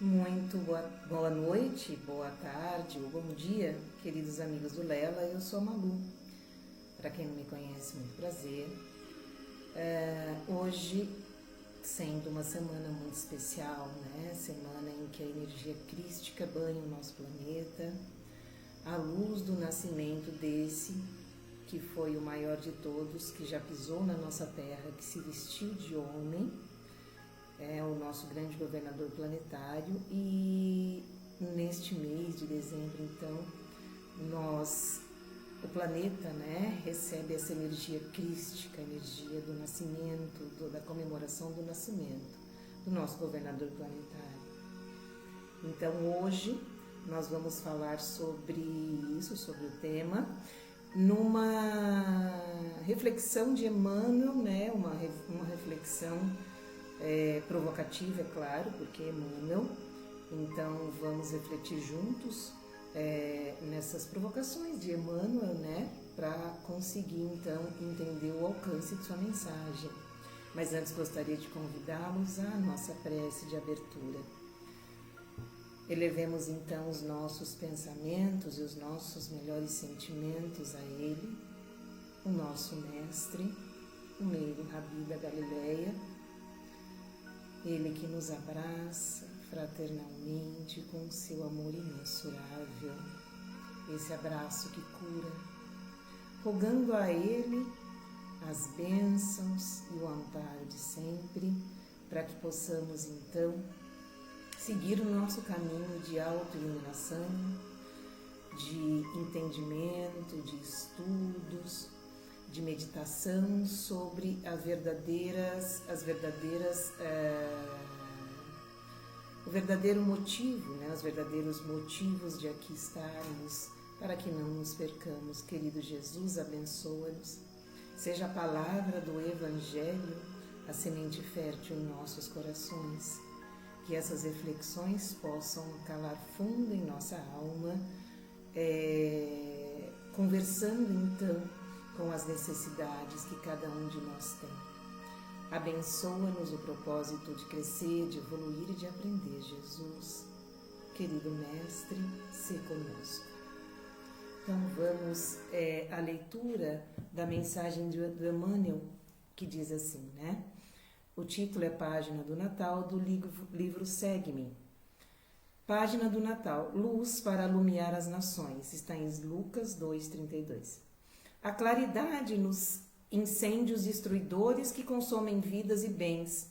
Muito boa noite, boa tarde ou bom dia, queridos amigos do Lela. Eu sou a Malu. Para quem não me conhece, muito prazer. Hoje, sendo uma semana muito especial, né? Semana em que a energia crística banha o nosso planeta, à luz do nascimento desse que foi o maior de todos, que já pisou na nossa terra, que se vestiu de homem, é o nosso grande governador planetário. E neste mês de dezembro, então, o planeta, né, recebe essa energia crística, a energia do nascimento, da comemoração do nascimento do nosso governador planetário. Então hoje nós vamos falar sobre isso, sobre o tema, numa reflexão de Emmanuel, né, uma reflexão provocativa, é claro, porque Emmanuel. Então vamos refletir juntos nessas provocações de Emmanuel, né, para conseguir então entender o alcance de sua mensagem. Mas antes gostaria de convidá-los à nossa prece de abertura. Elevemos então os nossos pensamentos e os nossos melhores sentimentos a Ele, o nosso Mestre, o meio Rabi da Galileia, Ele que nos abraça fraternalmente com seu amor imensurável, esse abraço que cura, rogando a Ele as bênçãos e o amparo de sempre, para que possamos então seguir o nosso caminho de autoiluminação, de entendimento, de estudos, de meditação sobre o verdadeiro motivo, né, os verdadeiros motivos de aqui estarmos, para que não nos percamos. Querido Jesus, abençoa-nos. Seja a palavra do Evangelho a semente fértil em nossos corações, que essas reflexões possam calar fundo em nossa alma, conversando então com as necessidades que cada um de nós tem. Abençoa-nos o propósito de crescer, de evoluir e de aprender, Jesus. Querido Mestre, se conosco. Então vamos à leitura da mensagem do Emmanuel, que diz assim, né? O título é Página do Natal, do livro Segue-me. Página do Natal, Luz para alumiar as nações, está em Lucas 2,32. A claridade nos incêndios destruidores que consomem vidas e bens.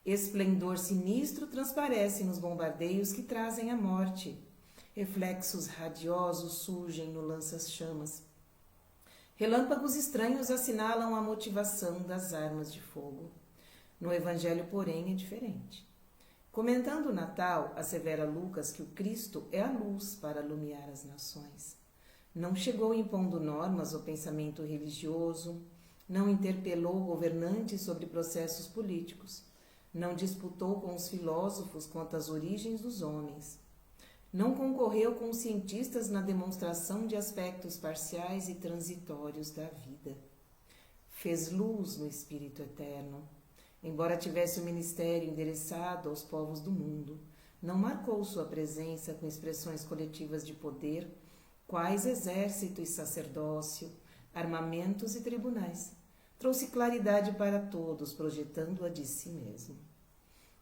Esplendor sinistro transparece nos bombardeios que trazem a morte. Reflexos radiosos surgem no lança-chamas. Relâmpagos estranhos assinalam a motivação das armas de fogo. No Evangelho, porém, é diferente. Comentando o Natal, assevera Lucas que o Cristo é a luz para alumiar as nações. Não chegou impondo normas ao pensamento religioso, não interpelou governantes sobre processos políticos, não disputou com os filósofos quanto às origens dos homens, não concorreu com os cientistas na demonstração de aspectos parciais e transitórios da vida. Fez luz no Espírito Eterno. Embora tivesse o ministério endereçado aos povos do mundo, não marcou sua presença com expressões coletivas de poder, quais exército e sacerdócio, armamentos e tribunais. Trouxe claridade para todos, projetando-a de si mesmo.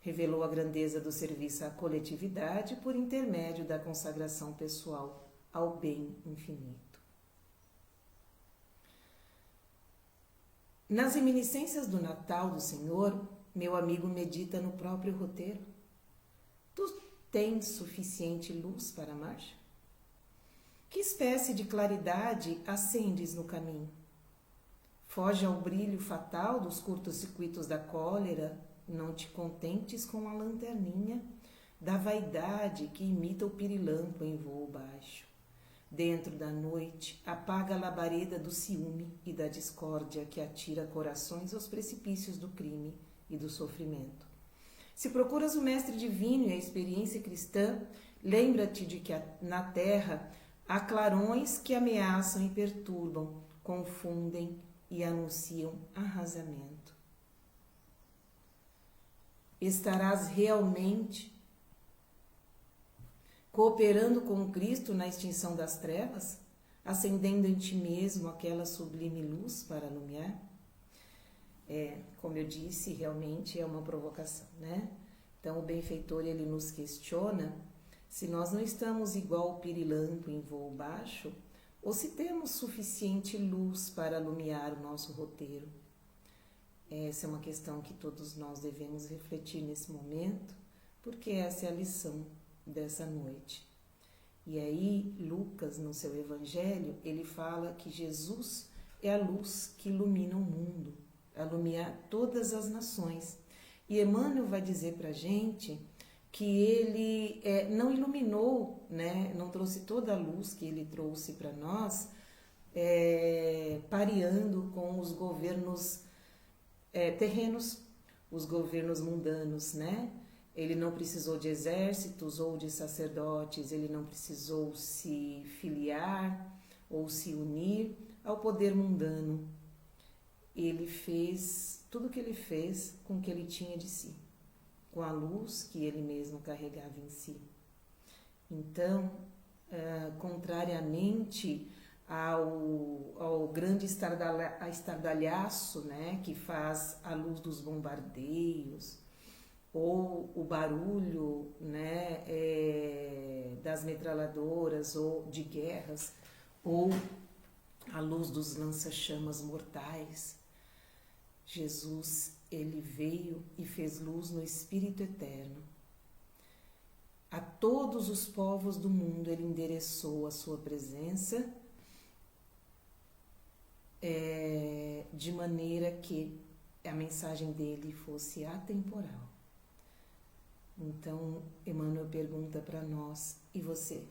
Revelou a grandeza do serviço à coletividade por intermédio da consagração pessoal ao bem infinito. Nas reminiscências do Natal do Senhor, meu amigo medita no próprio roteiro. Tu tens suficiente luz para a marcha? Que espécie de claridade acendes no caminho? Foge ao brilho fatal dos curtos-circuitos da cólera, não te contentes com a lanterninha da vaidade que imita o pirilampo em voo baixo. Dentro da noite, apaga a labareda do ciúme e da discórdia que atira corações aos precipícios do crime e do sofrimento. Se procuras o Mestre Divino e a experiência cristã, lembra-te de que na terra há clarões que ameaçam e perturbam, confundem e anunciam arrasamento. Estarás realmente cooperando com Cristo na extinção das trevas, acendendo em ti mesmo aquela sublime luz para iluminar? Como eu disse, realmente é uma provocação, né? Então o benfeitor, ele nos questiona se nós não estamos igual o pirilampo em voo baixo, ou se temos suficiente luz para iluminar o nosso roteiro. Essa é uma questão que todos nós devemos refletir nesse momento, porque essa é a lição dessa noite. E aí, Lucas, no seu evangelho, ele fala que Jesus é a luz que ilumina o mundo, ilumina todas as nações. E Emmanuel vai dizer para a gente que ele não iluminou, né, não trouxe toda a luz que ele trouxe para nós, pareando com os governos terrenos, os governos mundanos, né? Ele não precisou de exércitos ou de sacerdotes, ele não precisou se filiar ou se unir ao poder mundano. Ele fez tudo o que ele fez com o que ele tinha de si, com a luz que ele mesmo carregava em si. Então, contrariamente ao grande estardalhaço, né, que faz a luz dos bombardeios, ou o barulho, né, das metralhadoras ou de guerras, ou a luz dos lança-chamas mortais, Jesus, ele veio e fez luz no Espírito Eterno. A todos os povos do mundo ele endereçou a sua presença, de maneira que a mensagem dele fosse atemporal. Então, Emmanuel pergunta para nós, e você?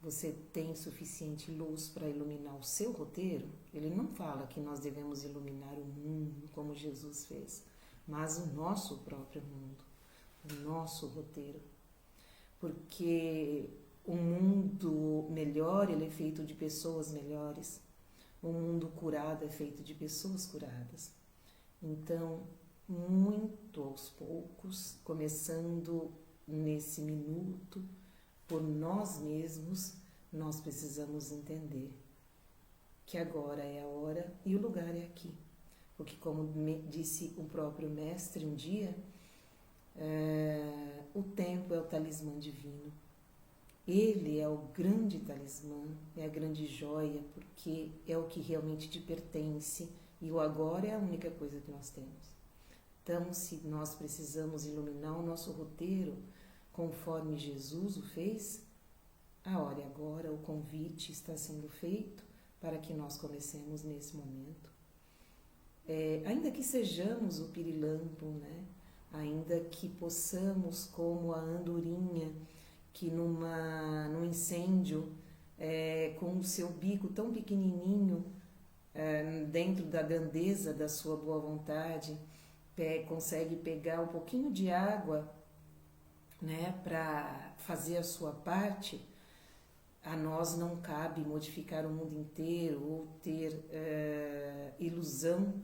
Você tem suficiente luz para iluminar o seu roteiro? Ele não fala que nós devemos iluminar o mundo como Jesus fez, mas o nosso próprio mundo, o nosso roteiro. Porque o mundo melhor, ele é feito de pessoas melhores. O mundo curado é feito de pessoas curadas. Então, muito aos poucos, começando nesse minuto, por nós mesmos, nós precisamos entender que agora é a hora e o lugar é aqui. Porque, como disse o próprio mestre um dia, o tempo é o talismã divino. Ele é o grande talismã, é a grande joia, porque é o que realmente te pertence e o agora é a única coisa que nós temos. Então, se nós precisamos iluminar o nosso roteiro conforme Jesus o fez, a hora é agora, o convite está sendo feito para que nós comecemos nesse momento. Ainda que sejamos o pirilampo, né? Ainda que possamos, como a andorinha, que num incêndio, com o seu bico tão pequenininho, dentro da grandeza da sua boa vontade, consegue pegar um pouquinho de água, né, para fazer a sua parte. A nós não cabe modificar o mundo inteiro ou ter ilusão,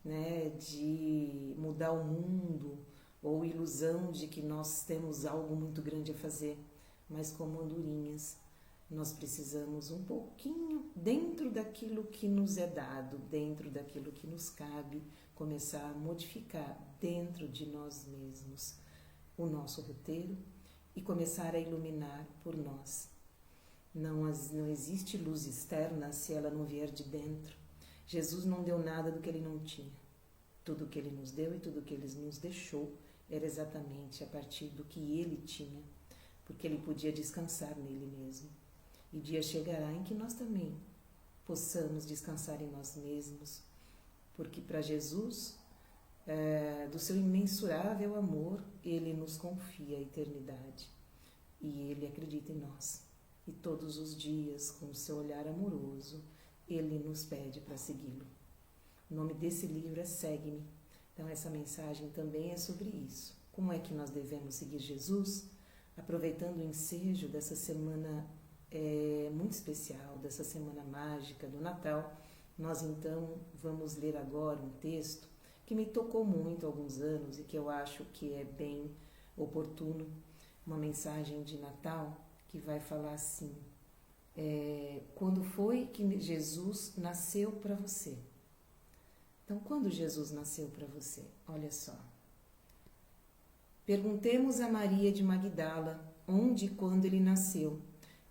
né, de mudar o mundo, ou ilusão de que nós temos algo muito grande a fazer. Mas como andorinhas, nós precisamos um pouquinho, dentro daquilo que nos é dado, dentro daquilo que nos cabe, começar a modificar dentro de nós mesmos o nosso roteiro e começar a iluminar por nós. Não existe luz externa se ela não vier de dentro. Jesus não deu nada do que ele não tinha. Tudo que ele nos deu e tudo que ele nos deixou era exatamente a partir do que ele tinha, porque ele podia descansar nele mesmo. E dia chegará em que nós também possamos descansar em nós mesmos, porque para Jesus, do seu imensurável amor, ele nos confia a eternidade e ele acredita em nós. E todos os dias, com o seu olhar amoroso, ele nos pede para segui-lo. O nome desse livro é Segue-me. Então essa mensagem também é sobre isso. Como é que nós devemos seguir Jesus? Aproveitando o ensejo dessa semana muito especial, dessa semana mágica do Natal, nós então vamos ler agora um texto que me tocou muito há alguns anos e que eu acho que é bem oportuno, uma mensagem de Natal que vai falar assim: quando foi que Jesus nasceu para você? Então, quando Jesus nasceu para você? Olha só. Perguntemos a Maria de Magdala onde e quando ele nasceu.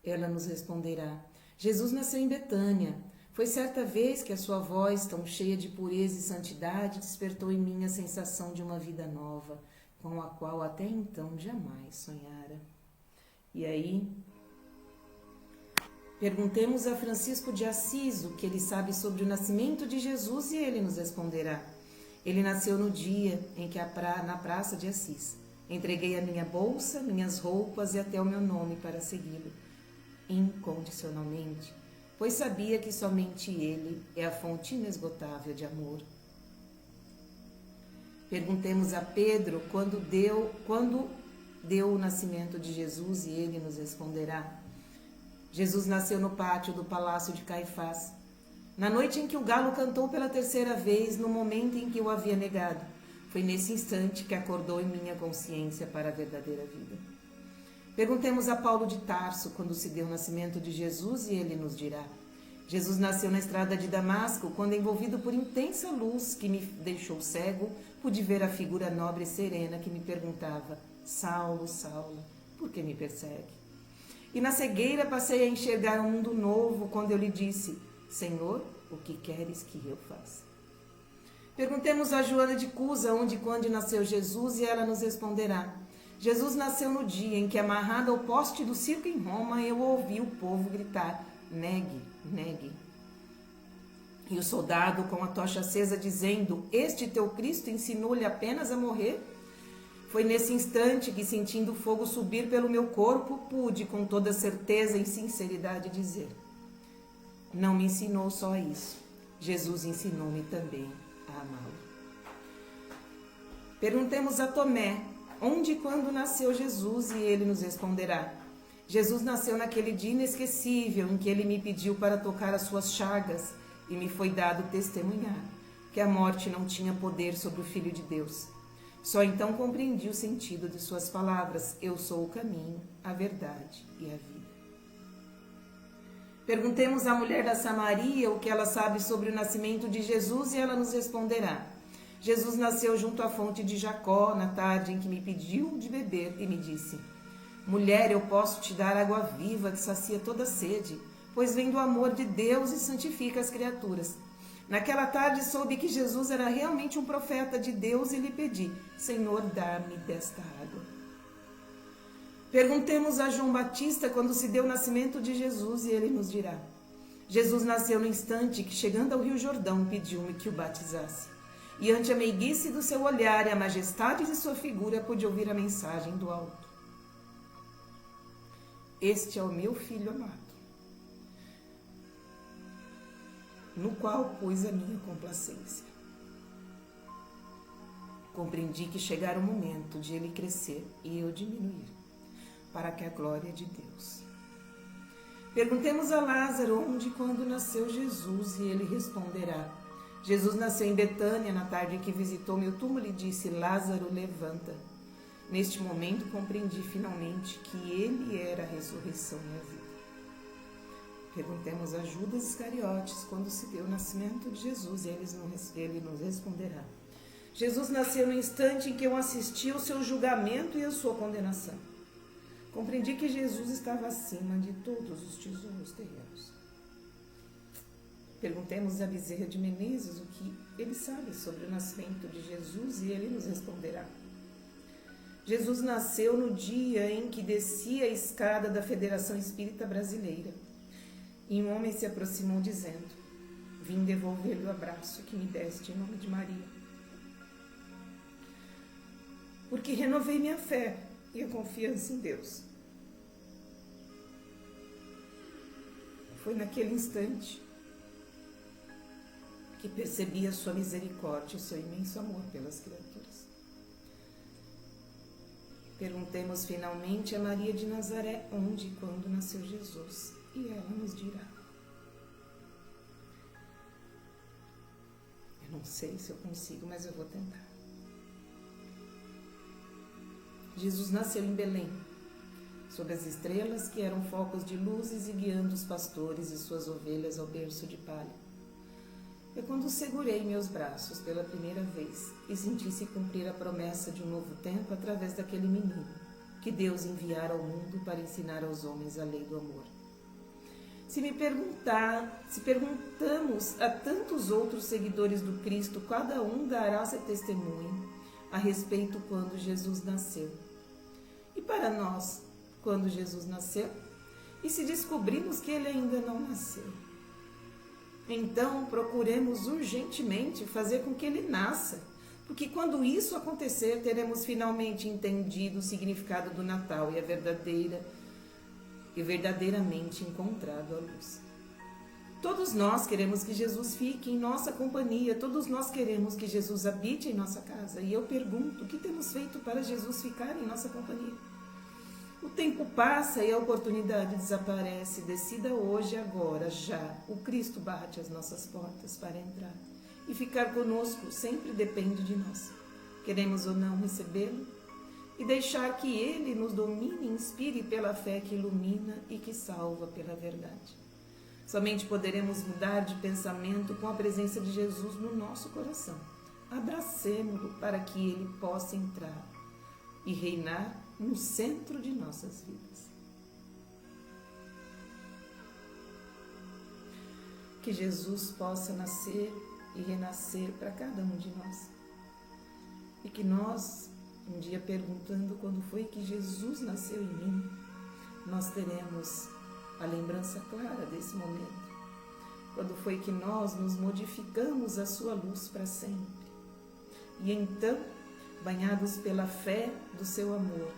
Ela nos responderá: Jesus nasceu em Betânia. Foi certa vez que a sua voz, tão cheia de pureza e santidade, despertou em mim a sensação de uma vida nova, com a qual até então jamais sonhara. E aí, perguntemos a Francisco de Assis o que ele sabe sobre o nascimento de Jesus e ele nos responderá: ele nasceu no dia em que na praça de Assis entreguei a minha bolsa, minhas roupas e até o meu nome para segui-lo, incondicionalmente, pois sabia que somente ele é a fonte inesgotável de amor. Perguntemos a Pedro quando deu o nascimento de Jesus e ele nos responderá: Jesus nasceu no pátio do palácio de Caifás, na noite em que o galo cantou pela terceira vez, no momento em que eu havia negado. Foi nesse instante que acordou em minha consciência para a verdadeira vida. Perguntemos a Paulo de Tarso quando se deu o nascimento de Jesus e ele nos dirá: Jesus nasceu na estrada de Damasco, quando, envolvido por intensa luz que me deixou cego, pude ver a figura nobre e serena que me perguntava: Saulo, Saulo, por que me persegue? E na cegueira passei a enxergar um mundo novo quando eu lhe disse: Senhor, o que queres que eu faça? Perguntemos a Joana de Cusa onde e quando nasceu Jesus e ela nos responderá: Jesus nasceu no dia em que, amarrado ao poste do circo em Roma, eu ouvi o povo gritar: negue, negue. E o soldado com a tocha acesa dizendo: este teu Cristo ensinou-lhe apenas a morrer? Foi nesse instante que, sentindo o fogo subir pelo meu corpo, pude com toda certeza e sinceridade dizer: não me ensinou só isso, Jesus ensinou-me também a amá-lo. Perguntemos a Tomé onde e quando nasceu Jesus e ele nos responderá: Jesus nasceu naquele dia inesquecível em que ele me pediu para tocar as suas chagas e me foi dado testemunhar que a morte não tinha poder sobre o Filho de Deus. Só então compreendi o sentido de suas palavras: eu sou o caminho, a verdade e a vida. Perguntemos à mulher da Samaria o que ela sabe sobre o nascimento de Jesus e ela nos responderá: Jesus nasceu junto à fonte de Jacó na tarde em que me pediu de beber e me disse: mulher, eu posso te dar água viva que sacia toda sede, pois vem do amor de Deus e santifica as criaturas. Naquela tarde soube que Jesus era realmente um profeta de Deus e lhe pedi: Senhor, dá-me desta água. Perguntemos a João Batista quando se deu o nascimento de Jesus e ele nos dirá: Jesus nasceu no instante que, chegando ao Rio Jordão, pediu-me que o batizasse. E ante a meiguice do seu olhar e a majestade de sua figura, pude ouvir a mensagem do alto: este é o meu filho amado, no qual pus a minha complacência. Compreendi que chegara o momento de ele crescer e eu diminuir, para que a glória de Deus. Perguntemos a Lázaro onde e quando nasceu Jesus e ele responderá: Jesus nasceu em Betânia na tarde em que visitou meu túmulo e disse: Lázaro, levanta. Neste momento compreendi finalmente que ele era a ressurreição e a vida. Perguntemos a Judas Iscariotes quando se deu o nascimento de Jesus e ele nos responderá: Jesus nasceu no instante em que eu assisti ao seu julgamento e à sua condenação. Compreendi que Jesus estava acima de todos os tesouros terrenos. Perguntemos a Bezerra de Menezes o que ele sabe sobre o nascimento de Jesus e ele nos responderá: Jesus nasceu no dia em que descia a escada da Federação Espírita Brasileira. E um homem se aproximou dizendo: vim devolver-lhe o abraço que me deste em nome de Maria. Porque renovei minha fé e a confiança em Deus. Foi naquele instante que percebi a sua misericórdia e seu imenso amor pelas criaturas. Perguntemos finalmente a Maria de Nazaré onde e quando nasceu Jesus, e ela nos dirá: eu não sei se eu consigo, mas eu vou tentar. Jesus nasceu em Belém, sob as estrelas que eram focos de luzes e guiando os pastores e suas ovelhas ao berço de palha. É quando segurei meus braços pela primeira vez e senti-se cumprir a promessa de um novo tempo através daquele menino que Deus enviara ao mundo para ensinar aos homens a lei do amor. Se perguntamos a tantos outros seguidores do Cristo, cada um dará seu testemunho a respeito quando Jesus nasceu. E para nós, quando Jesus nasceu? E se descobrimos que ele ainda não nasceu? Então, procuremos urgentemente fazer com que ele nasça, porque quando isso acontecer, teremos finalmente entendido o significado do Natal e verdadeiramente encontrado a luz. Todos nós queremos que Jesus fique em nossa companhia, todos nós queremos que Jesus habite em nossa casa. E eu pergunto, o que temos feito para Jesus ficar em nossa companhia? O tempo passa e a oportunidade desaparece. Decida hoje, agora, já. O Cristo bate às nossas portas para entrar. E ficar conosco sempre depende de nós. Queremos ou não recebê-lo? E deixar que ele nos domine e inspire pela fé que ilumina e que salva pela verdade. Somente poderemos mudar de pensamento com a presença de Jesus no nosso coração. Abracemo-lo para que ele possa entrar e reinar no centro de nossas vidas. Que Jesus possa nascer e renascer para cada um de nós. E que nós, um dia perguntando quando foi que Jesus nasceu em mim, nós teremos a lembrança clara desse momento. Quando foi que nós nos modificamos a sua luz para sempre. E então, banhados pela fé do seu amor,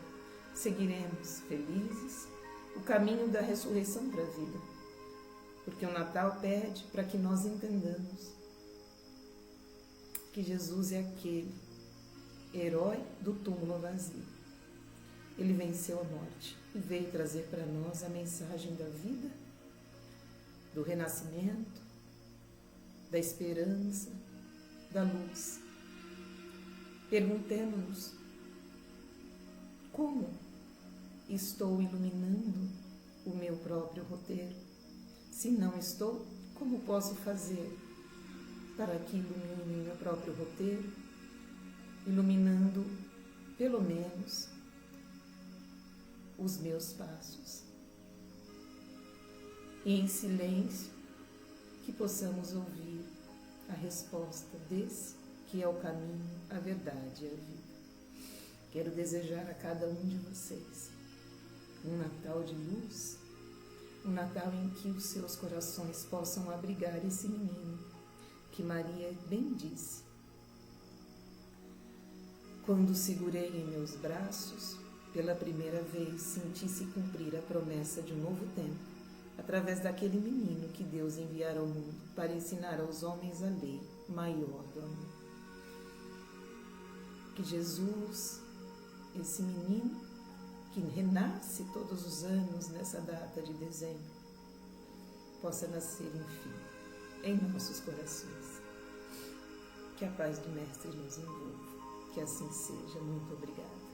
seguiremos felizes o caminho da ressurreição para a vida. Porque o Natal pede para que nós entendamos que Jesus é aquele herói do túmulo vazio. Ele venceu a morte e veio trazer para nós a mensagem da vida, do renascimento, da esperança, da luz. Perguntemos-nos: como estou iluminando o meu próprio roteiro? Se não estou, como posso fazer para que ilumine o meu próprio roteiro, iluminando pelo menos os meus passos? E em silêncio que possamos ouvir a resposta desse que é o caminho, a verdade e a vida. Quero desejar a cada um de vocês um Natal de luz, um Natal em que os seus corações possam abrigar esse menino que Maria bem disse: quando segurei em meus braços, pela primeira vez senti-se cumprir a promessa de um novo tempo, através daquele menino que Deus enviara ao mundo para ensinar aos homens a lei maior do amor. Que Jesus, esse menino que renasce todos os anos nessa data de dezembro, possa nascer, enfim, em nossos corações. Que a paz do Mestre nos envolva. Que assim seja. Muito obrigada.